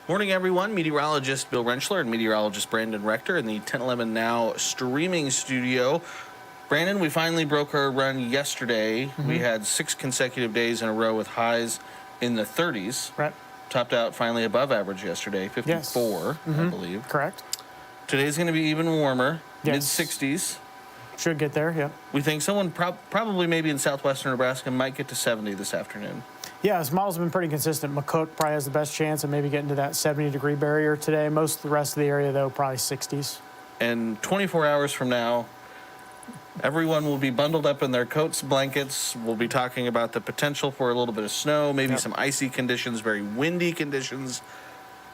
Morning, everyone. Meteorologist Bill Rentschler and meteorologist Brandon Rector in the 1011 Now streaming studio. Brandon, we finally broke our run yesterday. We had 6 consecutive days in a row with highs in the 30s. Right. Topped out finally above average yesterday, 54, I believe. Correct. Today's going to be even warmer, Yes. mid-60s. Should get there, yeah. We think someone probably maybe in southwestern Nebraska might get to 70 this afternoon. Yeah, his models have been pretty consistent. McCook probably has the best chance of maybe getting to that 70-degree barrier today. Most of the rest of the area, though, probably 60s. And 24 hours from now, everyone will be bundled up in their coats, blankets. We'll be talking about the potential for a little bit of snow, maybe some icy conditions, very windy conditions.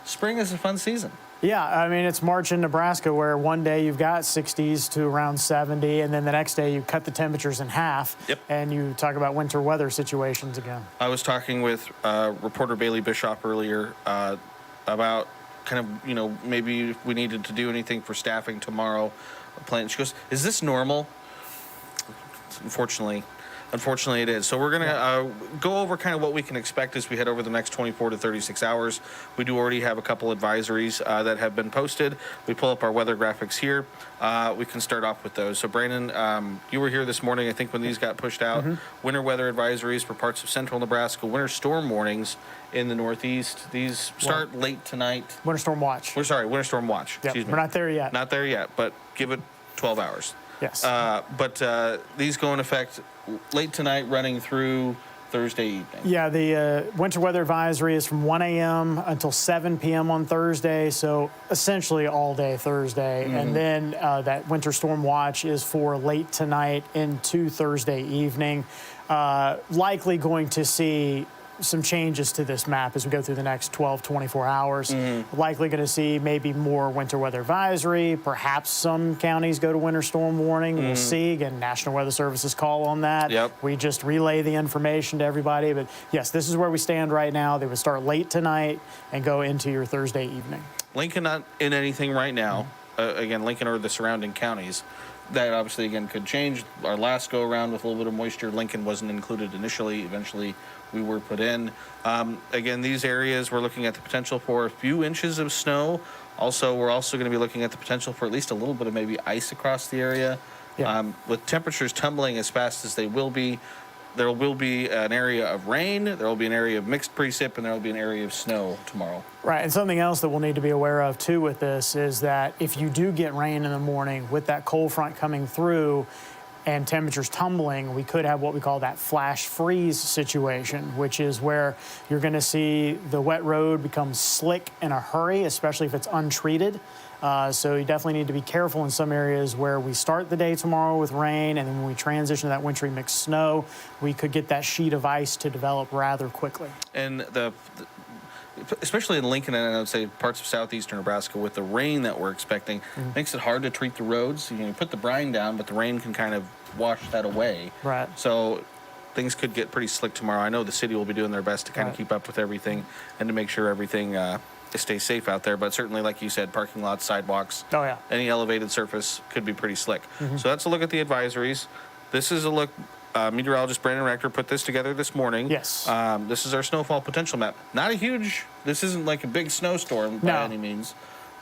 Spring is a fun season. Yeah, I mean, it's March in Nebraska where one day you've got 60s to around 70, and then the next day you cut the temperatures in half, and you talk about winter weather situations again. I was talking with reporter Bailey Bishop earlier about kind of, maybe if we needed to do anything for staffing tomorrow. She goes, is this normal? Unfortunately, it is. So we're going to go over kind of what we can expect as we head over the next 24 to 36 hours. We do already have a couple advisories that have been posted. We pull up our weather graphics here. We can start off with those. So, Brandon, you were here this morning, I think, when these got pushed out. Winter weather advisories for parts of central Nebraska. Winter storm warnings in the Northeast. These start late tonight. Winter storm watch. Winter storm watch. Excuse me. We're not there yet. Not there yet, but give it 12 hours. Yes. But these go in effect late tonight, running through Thursday evening. Yeah, the winter weather advisory is from 1 a.m. until 7 p.m. on Thursday, so essentially all day Thursday. And then that winter storm watch is for late tonight into Thursday evening. Likely going to see some changes to this map as we go through the next 12, 24 hours. Likely going to see maybe more winter weather advisory. Perhaps some counties go to winter storm warning. We'll see. Again, National Weather Service's call on that. We just relay the information to everybody. But yes, this is where we stand right now. They would start late tonight and go into your Thursday evening. Lincoln not in anything right now. Again, Lincoln or the surrounding counties. That obviously, again, could change. Our last go-around with a little bit of moisture, Lincoln wasn't included initially. Eventually, we were put in. Again, these areas, we're looking at the potential for a few inches of snow. Also, we're also going to be looking at the potential for at least a little bit of maybe ice across the area. With temperatures tumbling as fast as they will be, there will be an area of rain, there will be an area of mixed precip, and there will be an area of snow tomorrow. Right, and something else that we'll need to be aware of, too, with this is that if you do get rain in the morning with that cold front coming through and temperatures tumbling, we could have what we call that flash freeze situation, which is where you're going to see the wet road become slick in a hurry, especially if it's untreated. So you definitely need to be careful in some areas where we start the day tomorrow with rain, and then when we transition to that wintry mixed snow, we could get that sheet of ice to develop rather quickly. And especially in Lincoln and I would say parts of southeastern Nebraska with the rain that we're expecting, makes it hard to treat the roads. You put the brine down, but the rain can kind of wash that away. Right. So things could get pretty slick tomorrow. I know the city will be doing their best to kind of keep up with everything and to make sure everything stay safe out there, but certainly, like you said, parking lots, sidewalks, any elevated surface could be pretty slick. So that's a look at the advisories. This is a look. Meteorologist Brandon Rector put this together this morning. Yes. This is our snowfall potential map. Not a huge. This isn't like a big snowstorm by any means.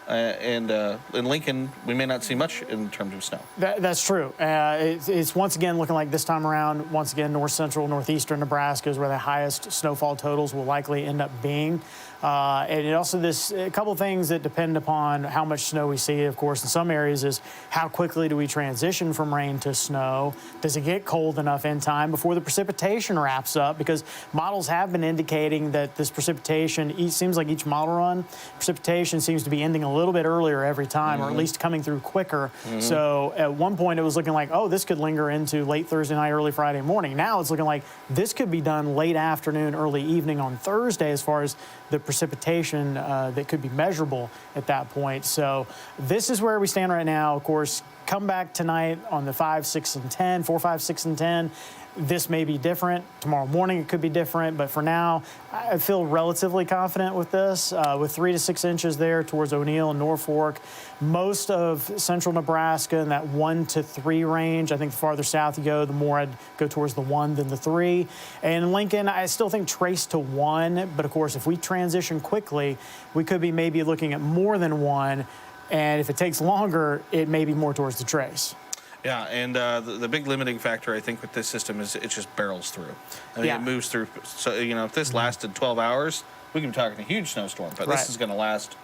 And in Lincoln, we may not see much in terms of snow. That's true. It's once again looking like this time around, once again, north central, northeastern Nebraska is where the highest snowfall totals will likely end up being. And it also, a couple of things that depend upon how much snow we see, of course, in some areas is how quickly do we transition from rain to snow? Does it get cold enough in time before the precipitation wraps up? Because models have been indicating that this precipitation, seems like each model run, precipitation seems to be ending a little bit earlier every time, or at least coming through quicker. So at one point it was looking like, oh, this could linger into late Thursday night, early Friday morning. Now it's looking like this could be done late afternoon, early evening on Thursday as far as the precipitation that could be measurable at that point. So this is where we stand right now. Of course, come back tonight on the 5, 6, and 10, 4, 5, 6, and 10. This may be different. Tomorrow morning it could be different, but for now, I feel relatively confident with this. With 3 to 6 inches there towards O'Neill and Norfolk, most of central Nebraska in that 1 to 3 range. I think the farther south you go, the more I'd go towards the 1 than the 3. And Lincoln, I still think trace to 1, but of course, if we transition quickly, we could be maybe looking at more than 1. And if it takes longer, it may be more towards the trace. Yeah, and the big limiting factor, I think, with this system is it just barrels through. I mean, Yeah. it moves through. So, you know, if this lasted 12 hours, we could be talking a huge snowstorm. But Right. this is going to last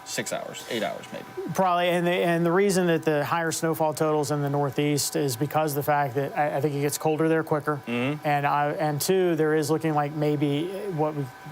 6 hours, 8 hours maybe. Probably, and the reason that the higher snowfall totals in the Northeast is because of the fact that I think it gets colder there quicker, and two, there is looking like maybe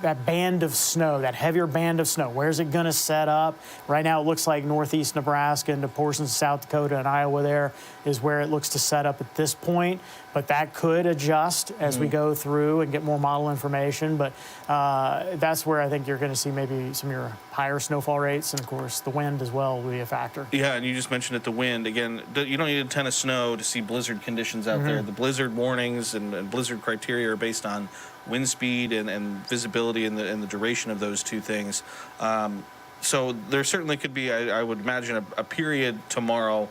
that band of snow, that heavier band of snow. Where's it going to set up? Right now, it looks like Northeast Nebraska into portions of South Dakota and Iowa there is where it looks to set up at this point. But that could adjust as we go through and get more model information. But that's where I think you're going to see maybe some of your higher snowfall rates. And, of course, the wind as well will be a factor. Yeah, and you just mentioned it, the wind. Again, you don't need a ton of snow to see blizzard conditions out there. The blizzard warnings and blizzard criteria are based on wind speed and visibility and the duration of those two things. So there certainly could be, I would imagine, a period tomorrow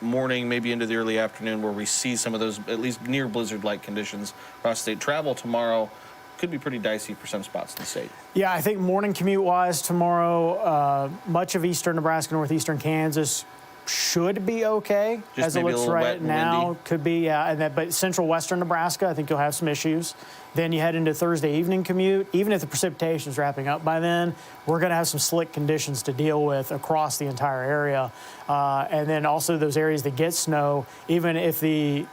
morning, maybe into the early afternoon, where we see some of those at least near blizzard-like conditions across state. Travel tomorrow could be pretty dicey for some spots in the state. Yeah, I think morning commute-wise tomorrow, much of eastern Nebraska, northeastern Kansas should be okay Just as it maybe a looks little wet right and now. windy. Could be, yeah. But central western Nebraska, I think you'll have some issues. Then you head into Thursday evening commute. Even if the precipitation is wrapping up by then, we're going to have some slick conditions to deal with across the entire area. And then also those areas that get snow, even if the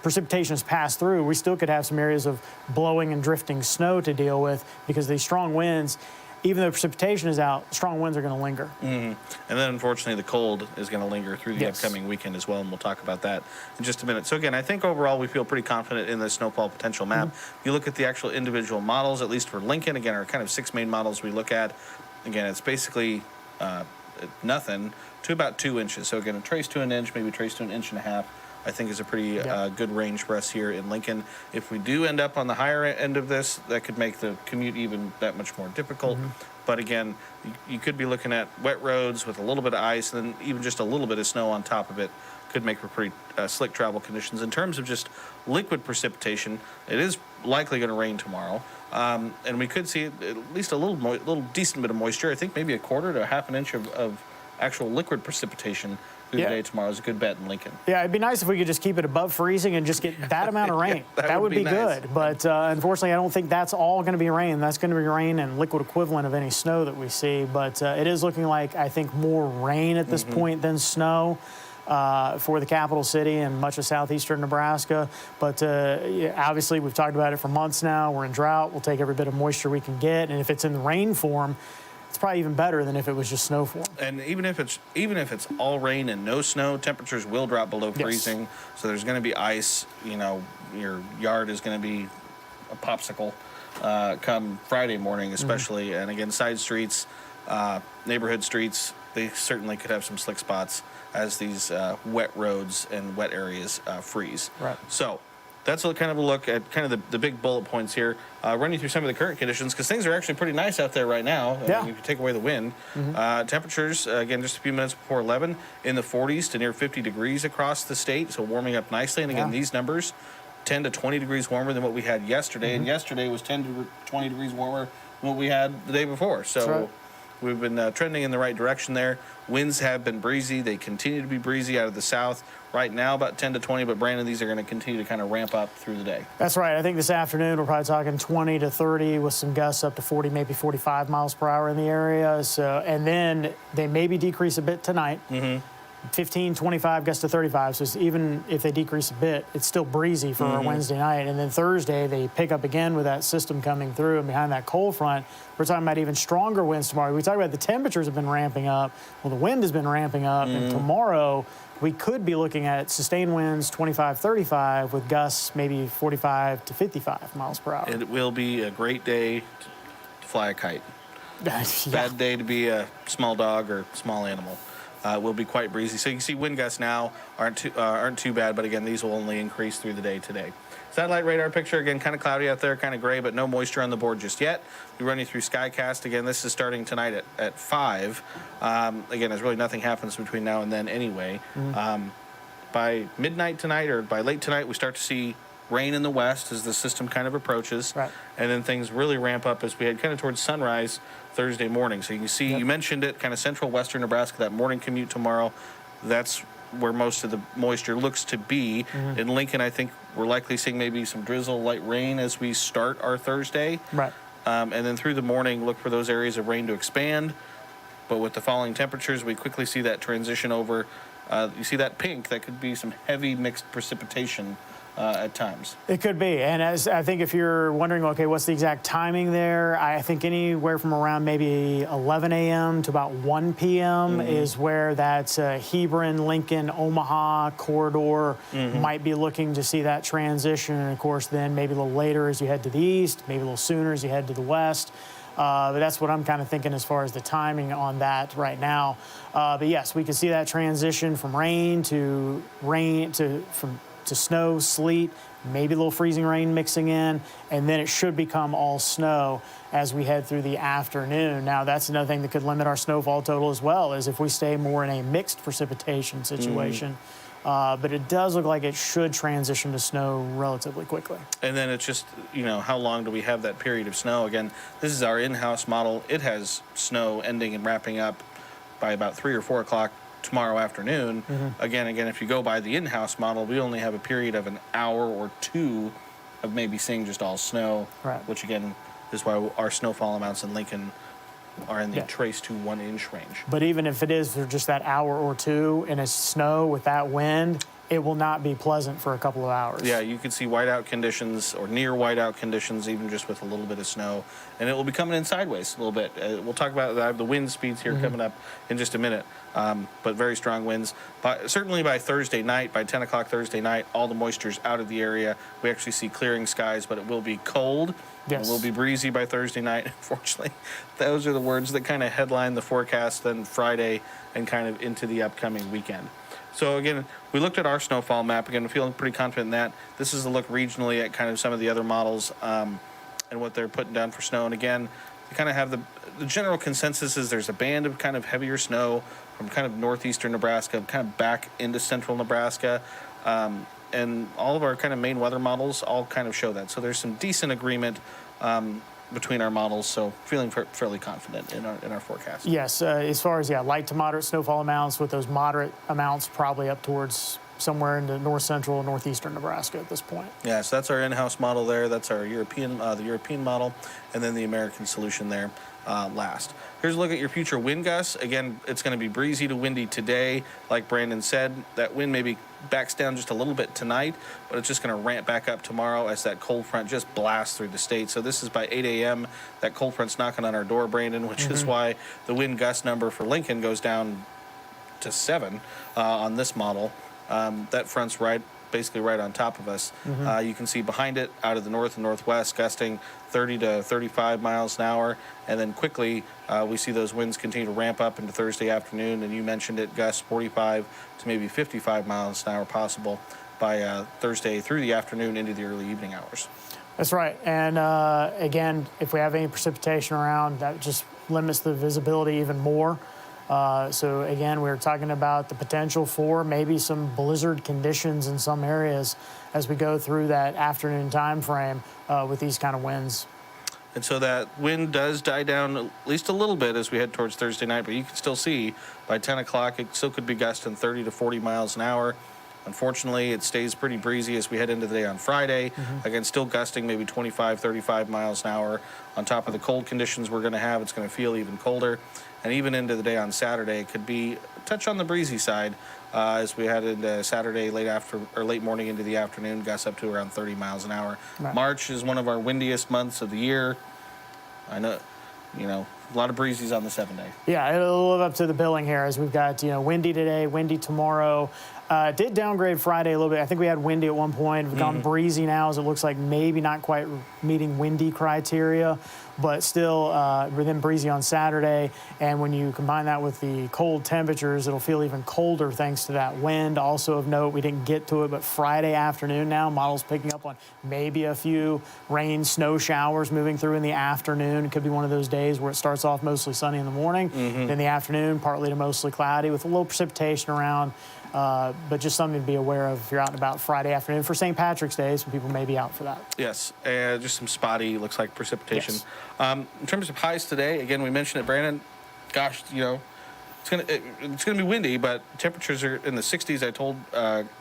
precipitation has passed through, we still could have some areas of blowing and drifting snow to deal with because these strong winds, even though precipitation is out, strong winds are going to linger. And then, unfortunately, the cold is going to linger through the Yes. upcoming weekend as well, and we'll talk about that in just a minute. So, again, I think overall we feel pretty confident in the snowfall potential map. If you look at the actual individual models, at least for Lincoln, again, our kind of 6 main models we look at, again, it's basically nothing to about 2 inches. So, again, a trace to an inch, maybe trace to an inch and a half, I think is a pretty good range for us here in Lincoln. If we do end up on the higher end of this, that could make the commute even that much more difficult. But again, you could be looking at wet roads with a little bit of ice, and then even just a little bit of snow on top of it could make for pretty slick travel conditions. In terms of just liquid precipitation, it is likely going to rain tomorrow. And we could see at least a little decent bit of moisture. I think maybe a quarter to a half an inch of actual liquid precipitation through the day tomorrow is a good bet in Lincoln. Yeah, it'd be nice if we could just keep it above freezing and just get that amount of rain. that would be nice. good. But unfortunately, I don't think that's all going to be rain. That's going to be rain and liquid equivalent of any snow that we see. But it is looking like, I think, more rain at this point than snow for the capital city and much of southeastern Nebraska. But obviously, we've talked about it for months now. We're in drought. We'll take every bit of moisture we can get. And if it's in the rain form, it's probably even better than if it was just snow form. And even if it's all rain and no snow, temperatures will drop below freezing. So there's going to be ice. You know, your yard is going to be a popsicle come Friday morning, especially. And again, side streets, neighborhood streets, they certainly could have some slick spots as these wet roads and wet areas freeze. Right. So that's kind of a look at kind of the big bullet points here. Running through some of the current conditions, because things are actually pretty nice out there right now. Yeah. If you take away the wind. Temperatures, again, just a few minutes before 11, in the 40s to near 50 degrees across the state, so warming up nicely. And again, these numbers, 10 to 20 degrees warmer than what we had yesterday. And yesterday was 10 to 20 degrees warmer than what we had the day before. So we've been trending in the right direction there. Winds have been breezy. They continue to be breezy out of the south. Right now, about 10 to 20, but Brandon, these are going to continue to kind of ramp up through the day. That's right. I think this afternoon we're probably talking 20 to 30 with some gusts up to 40, maybe 45 miles per hour in the area. So, and then they maybe decrease a bit tonight. 15, 25, gusts to 35. So it's even if they decrease a bit, it's still breezy for our Wednesday night. And then Thursday, they pick up again with that system coming through. And behind that cold front, we're talking about even stronger winds tomorrow. We talk about the temperatures have been ramping up. Well, the wind has been ramping up. And tomorrow, we could be looking at sustained winds 25, 35 with gusts maybe 45 to 55 miles per hour. It will be a great day to fly a kite. Bad day to be a small dog or small animal. will be quite breezy. So you can see wind gusts now aren't too bad, but again, these will only increase through the day today. Satellite radar picture, again, kind of cloudy out there, kind of gray, but no moisture on the board just yet. We run you through Skycast. Again, this is starting tonight at 5. Again, there's really nothing happens between now and then anyway. By midnight tonight or by late tonight, we start to see rain in the west as the system kind of approaches. Right. And then things really ramp up as we head kind of towards sunrise Thursday morning. So you can see, you mentioned it, kind of central western Nebraska, that morning commute tomorrow. That's where most of the moisture looks to be. In Lincoln, I think we're likely seeing maybe some drizzle, light rain as we start our Thursday. Right. And then through the morning, look for those areas of rain to expand. But with the falling temperatures, we quickly see that transition over. You see that pink, that could be some heavy mixed precipitation at times. It could be. And as I think if you're wondering, okay, what's the exact timing there? I think anywhere from around maybe 11 a.m. to about 1 p.m. is where that Hebron, Lincoln, Omaha corridor might be looking to see that transition. And of course, then maybe a little later as you head to the east, maybe a little sooner as you head to the west. But that's what I'm kind of thinking as far as the timing on that right now. But yes, we can see that transition from rain to snow, sleet, maybe a little freezing rain mixing in, and then it should become all snow as we head through the afternoon. Now, that's another thing that could limit our snowfall total as well, is if we stay more in a mixed precipitation situation. But it does look like it should transition to snow relatively quickly. And then it's just, how long do we have that period of snow? Again, this is our in-house model. It has snow ending and wrapping up by about 3 or 4 o'clock tomorrow afternoon. Again, if you go by the in-house model, we only have a period of an hour or 2 of maybe seeing just all snow, which again is why our snowfall amounts in Lincoln are in the trace to 1 inch range. But even if it is for just that hour or 2 and it's snow with that wind, it will not be pleasant for a couple of hours. Yeah, you could see whiteout conditions or near whiteout conditions, even just with a little bit of snow. And it will be coming in sideways a little bit. We'll talk about the wind speeds here coming up in just a minute. But very strong winds. Certainly by Thursday night, by 10 o'clock Thursday night, all the moisture's out of the area. We actually see clearing skies, but it will be cold. Yes. It will be breezy by Thursday night. Unfortunately, those are the words that kind of headline the forecast then Friday and kind of into the upcoming weekend. So again, we looked at our snowfall map. Again, feeling pretty confident in that. This is a look regionally at kind of some of the other models and what they're putting down for snow. And again, you kind of have the general consensus is there's a band of kind of heavier snow from kind of northeastern Nebraska, kind of back into central Nebraska. And all of our kind of main weather models all kind of show that. So there's some decent agreement between our models, so feeling fairly confident in our forecast. Yes, as far as light to moderate snowfall amounts, with those moderate amounts probably up towards somewhere into north central, northeastern Nebraska at this point. Yeah, so that's our in-house model there. That's our European, the European model, and then the American solution there last. Here's a look at your future wind gusts. Again, it's going to be breezy to windy today. Like Brandon said, that wind maybe backs down just a little bit tonight, but it's just going to ramp back up tomorrow as that cold front just blasts through the state. So this is by 8 a.m. That cold front's knocking on our door, Brandon, which is why the wind gust number for Lincoln goes down to 7 on this model. That front's basically right on top of us. You can see behind it, out of the north and northwest, gusting 30 to 35 miles an hour. And then quickly, we see those winds continue to ramp up into Thursday afternoon. And you mentioned it, gusts 45 to maybe 55 miles an hour possible by Thursday through the afternoon into the early evening hours. That's right. And again, if we have any precipitation around, that just limits the visibility even more. So again, we're talking about the potential for maybe some blizzard conditions in some areas as we go through that afternoon time frame with these kind of winds. And so that wind does die down at least a little bit as we head towards Thursday night, but you can still see by 10 o'clock it still could be gusting 30 to 40 miles an hour. Unfortunately, it stays pretty breezy as we head into the day on Friday. Again, still gusting maybe 25, 35 miles an hour. On top of the cold conditions we're going to have, it's going to feel even colder. And even into the day on Saturday, it could be a touch on the breezy side as we head into Saturday late morning into the afternoon, gusts up to around 30 miles an hour. Right. March is one of our windiest months of the year. I know, A lot of breezes on the 7-day. Yeah, it'll live up to the billing here as we've got, windy today, windy tomorrow. Did downgrade Friday a little bit. I think we had windy at one point. We've gone breezy now, as it looks like maybe not quite meeting windy criteria, but still within breezy on Saturday. And when you combine that with the cold temperatures, it'll feel even colder thanks to that wind. Also of note, we didn't get to it, but Friday afternoon now, models picking up on maybe a few rain, snow showers moving through in the afternoon. It could be one of those days where it starts off mostly sunny in the morning, then the afternoon, partly to mostly cloudy with a little precipitation around. But just something to be aware of if you're out and about Friday afternoon for St. Patrick's Day. Some people may be out for that. Yes, just some spotty, looks like precipitation. Yes. In terms of highs today, again, we mentioned it, Brandon. Gosh, it's gonna be windy, but temperatures are in the 60s. I told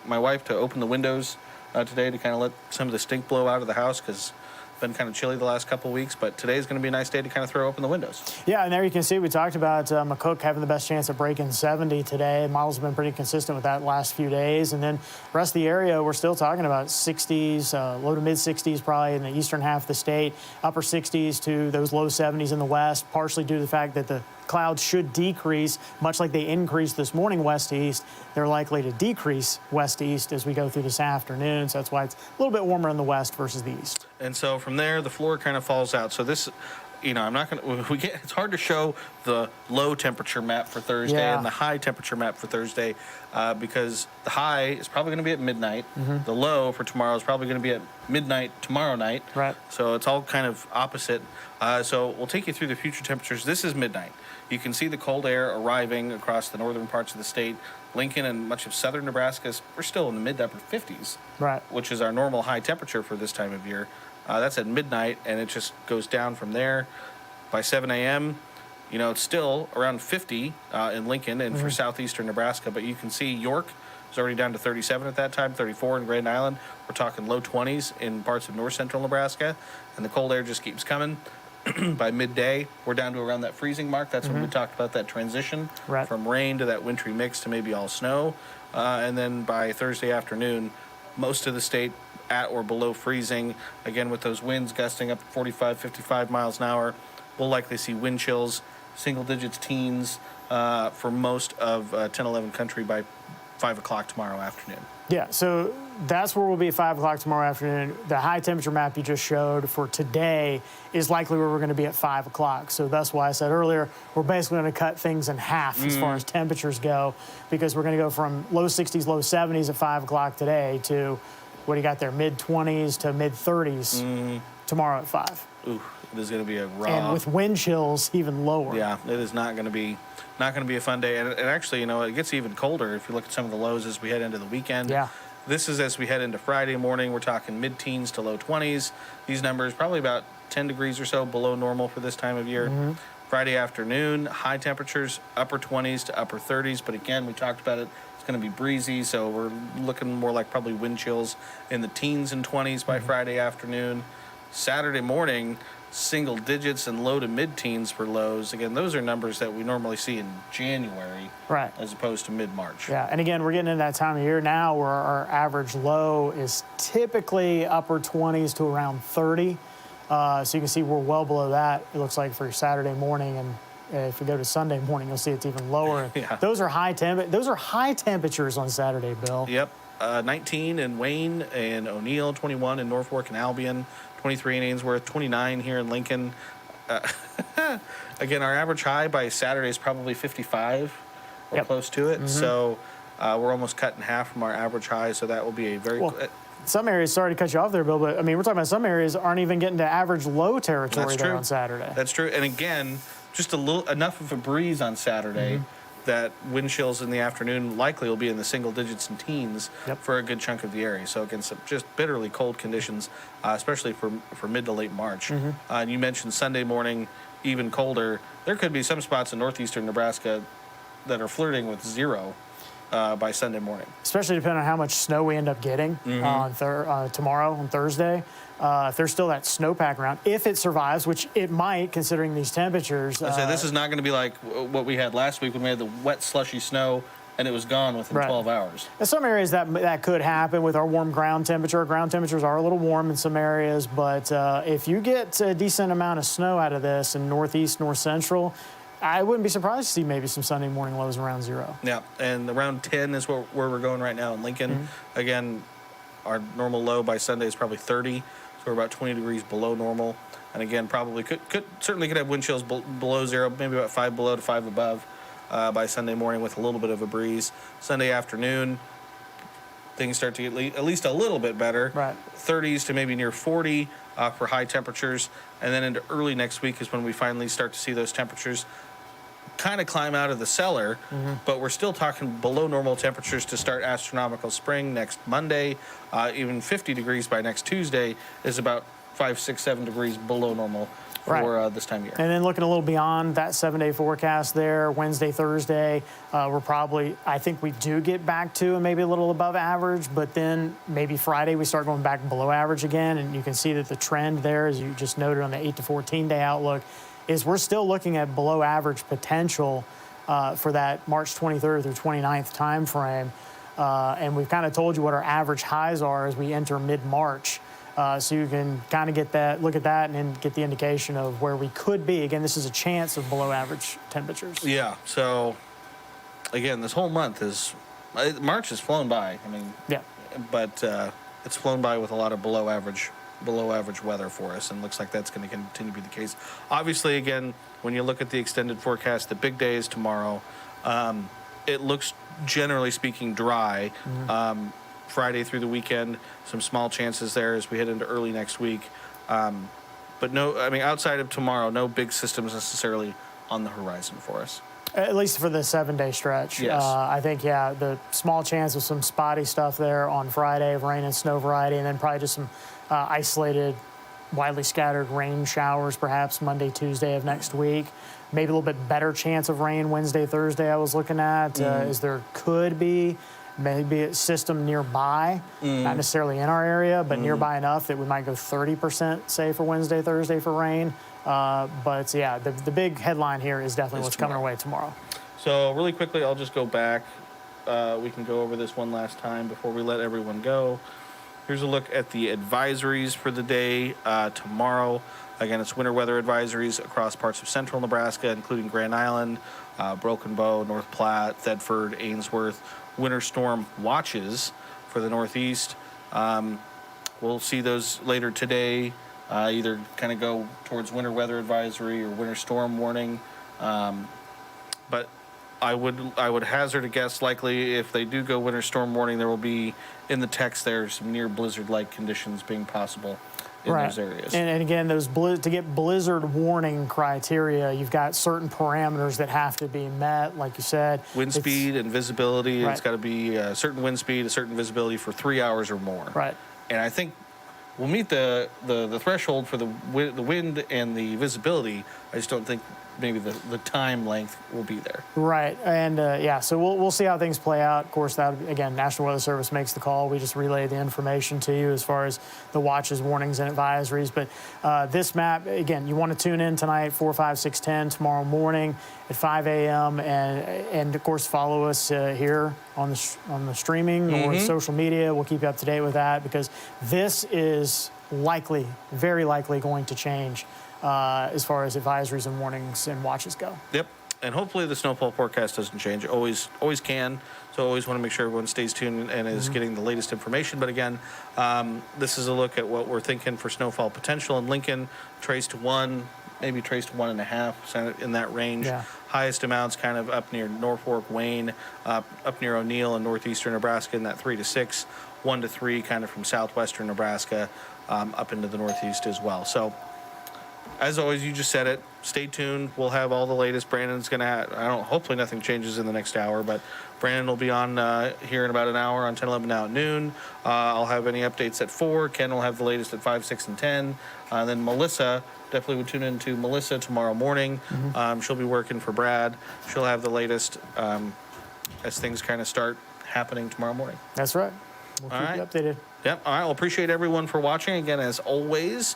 my wife to open the windows today to kind of let some of the stink blow out of the house because it's been kind of chilly the last couple of weeks. But today's going to be a nice day to kind of throw open the windows. Yeah, and there you can see we talked about McCook having the best chance of breaking 70 today. Models have been pretty consistent with that last few days. And then the rest of the area, we're still talking about 60s, low to mid 60s probably in the eastern half of the state, upper 60s to those low 70s in the west, partially due to the fact that the clouds should decrease, much like they increased this morning west to east. They're likely to decrease west to east as we go through this afternoon. So that's why it's a little bit warmer in the west versus the east. And so from there, the floor kind of falls out. So this, I'm not going to, it's hard to show the low temperature map for Thursday and the high temperature map for Thursday because the high is probably going to be at midnight. The low for tomorrow is probably going to be at midnight tomorrow night. Right. So it's all kind of opposite. So we'll take you through the future temperatures. This is midnight. You can see the cold air arriving across the northern parts of the state. Lincoln and much of southern Nebraska, we're still in the mid to upper 50s, right, which is our normal high temperature for this time of year. That's at midnight, and it just goes down from there. By 7 a.m., it's still around 50 in Lincoln and for southeastern Nebraska, but you can see York is already down to 37 at that time, 34 in Grand Island. We're talking low 20s in parts of north central Nebraska, and the cold air just keeps coming. By midday, we're down to around that freezing mark. That's when we talked about that transition from rain to that wintry mix to maybe all snow. And then by Thursday afternoon, most of the state at or below freezing. Again, with those winds gusting up 45, 55 miles an hour, we'll likely see wind chills, single digits, teens for most of 10-11 country by 5 o'clock tomorrow afternoon. Yeah, so that's where we'll be at 5 o'clock tomorrow afternoon. The high temperature map you just showed for today is likely where we're going to be at 5 o'clock. So that's why I said earlier, we're basically going to cut things in half as far as temperatures go, because we're going to go from low 60s, low 70s at 5 o'clock today to, what do you got there, mid 20s to mid 30s tomorrow at 5. Ooh, it is going to be a raw. And with wind chills even lower. Yeah, it is not going to be a fun day. And actually, it gets even colder if you look at some of the lows as we head into the weekend. Yeah. This is as we head into Friday morning. We're talking mid-teens to low 20s. These numbers probably about 10 degrees or so below normal for this time of year. Friday afternoon, high temperatures, upper 20s to upper 30s. But again, we talked about it. It's going to be breezy, so we're looking more like probably wind chills in the teens and 20s by Friday afternoon. Saturday morning, single digits and low to mid-teens for lows. Again, those are numbers that we normally see in January, right, as opposed to mid-March. Yeah, and again, we're getting into that time of year now where our average low is typically upper 20s to around 30. So you can see we're well below that, it looks like, for Saturday morning. And if we go to Sunday morning, you'll see it's even lower. Yeah. Those are high temperatures on Saturday, Bill. Yep. 19 in Wayne and O'Neill, 21 in Norfolk and Albion, 23 in Ainsworth, 29 here in Lincoln. Again, our average high by Saturday is probably 55 or close to it. So we're almost cut in half from our average high. So that will be a very... Some areas, sorry to cut you off there, Bill, but I mean, we're talking about some areas aren't even getting to average low territory there on Saturday. That's true. And again, just enough of a breeze on Saturday that wind chills in the afternoon likely will be in the single digits and teens for a good chunk of the area. So again, some just bitterly cold conditions, especially for mid to late March. And you mentioned Sunday morning, even colder. There could be some spots in northeastern Nebraska that are flirting with 0 by Sunday morning. Especially depending on how much snow we end up getting on tomorrow, on Thursday. If there's still that snowpack around, if it survives, which it might, considering these temperatures. I say this is not going to be like what we had last week when we had the wet, slushy snow and it was gone within 12 hours. In some areas that could happen with our warm ground temperature. Ground temperatures are a little warm in some areas, but if you get a decent amount of snow out of this in northeast, north central, I wouldn't be surprised to see maybe some Sunday morning lows around 0. Yeah, and around 10 is where we're going right now in Lincoln. Again, our normal low by Sunday is probably 30, so we're about 20 degrees below normal. And again, probably certainly could have wind chills below 0, maybe about 5 below to 5 above by Sunday morning with a little bit of a breeze. Sunday afternoon, things start to get at least a little bit better. Right. 30s to maybe near 40 for high temperatures. And then into early next week is when we finally start to see those temperatures kind of climb out of the cellar, but we're still talking below normal temperatures to start astronomical spring next Monday. Even 50 degrees by next Tuesday is about 5, 6, 7 degrees below normal for this time of year. And then looking a little beyond that 7-day forecast there, Wednesday, Thursday, we're probably, I think we do get back to maybe a little above average, but then maybe Friday we start going back below average again, and you can see that the trend there, as you just noted on the 8 to 14-day outlook, is we're still looking at below average potential for that March 23rd through 29th time frame. And we've kind of told you what our average highs are as we enter mid-March. So you can kind of get that, look at that, and then get the indication of where we could be. Again, this is a chance of below average temperatures. Yeah, so again, this whole month March has flown by. I mean, yeah, but it's flown by with a lot of below average weather for us, and looks like that's going to continue to be the case. Obviously, again, when you look at the extended forecast, the big day is tomorrow. It looks, generally speaking, dry. Friday through the weekend, some small chances there as we head into early next week. But no, I mean, outside of tomorrow, no big systems necessarily on the horizon for us. At least for the 7-day stretch. Yes. I think, yeah, the small chance of some spotty stuff there on Friday of rain and snow variety, and then probably just some isolated, widely scattered rain showers perhaps Monday, Tuesday of next week. Maybe a little bit better chance of rain Wednesday, Thursday I was looking at, as there could be maybe a system nearby, not necessarily in our area, but nearby enough that we might go 30% say for Wednesday, Thursday for rain. But yeah, the big headline here is definitely what's coming our way tomorrow. So really quickly, I'll just go back. We can go over this one last time before we let everyone go. Here's a look at the advisories for the day tomorrow. Again, it's winter weather advisories across parts of central Nebraska, including Grand Island, Broken Bow, North Platte, Thedford, Ainsworth. Winter storm watches for the Northeast. We'll see those later today. Either kind of go towards winter weather advisory or winter storm warning. But I would hazard a guess, likely if they do go winter storm warning, there will be in the text there some near blizzard-like conditions being possible in those areas. And again, those to get blizzard warning criteria, you've got certain parameters that have to be met, like you said. Wind speed and visibility. It's got to be a certain wind speed, a certain visibility for 3 hours or more. Right. And I think we'll meet the threshold for the wind and the visibility. I just don't think maybe the time length will be there. Right. And yeah, so we'll see how things play out. Of course, that, again, National Weather Service makes the call. We just relay the information to you as far as the watches, warnings, and advisories. But this map, again, you want to tune in tonight, 4, 5, 6, 10, tomorrow morning at 5 a.m. And of course, follow us here on the streaming or social media. We'll keep you up to date with that, because this is likely, very likely going to change as far as advisories and warnings and watches go. Yep. And hopefully the snowfall forecast doesn't change. Always can. So always want to make sure everyone stays tuned and is getting the latest information. But again, this is a look at what we're thinking for snowfall potential in Lincoln. Trace to 1, maybe trace to 1.5, in that range. Yeah. Highest amounts kind of up near Norfolk, Wayne, up near O'Neill in northeastern Nebraska in that 3 to 6, 1 to 3 kind of from southwestern Nebraska up into the northeast as well. So as always, you just said it. Stay tuned. We'll have all the latest. Brandon's going to hopefully nothing changes in the next hour, but Brandon will be on here in about an hour on 10, 11, now at noon. I'll have any updates at 4. Ken will have the latest at 5, 6, and 10. Then Melissa, definitely would tune into Melissa tomorrow morning. She'll be working for Brad. She'll have the latest as things kind of start happening tomorrow morning. That's right. We'll keep you updated. Yep. All right. Well, appreciate everyone for watching. Again, as always,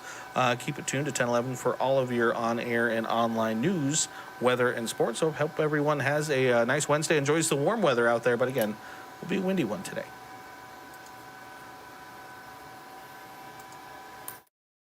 keep it tuned to 1011 for all of your on-air and online news weather and sports. So hope everyone has a nice Wednesday, enjoys the warm weather out there. But again, will be a windy one today.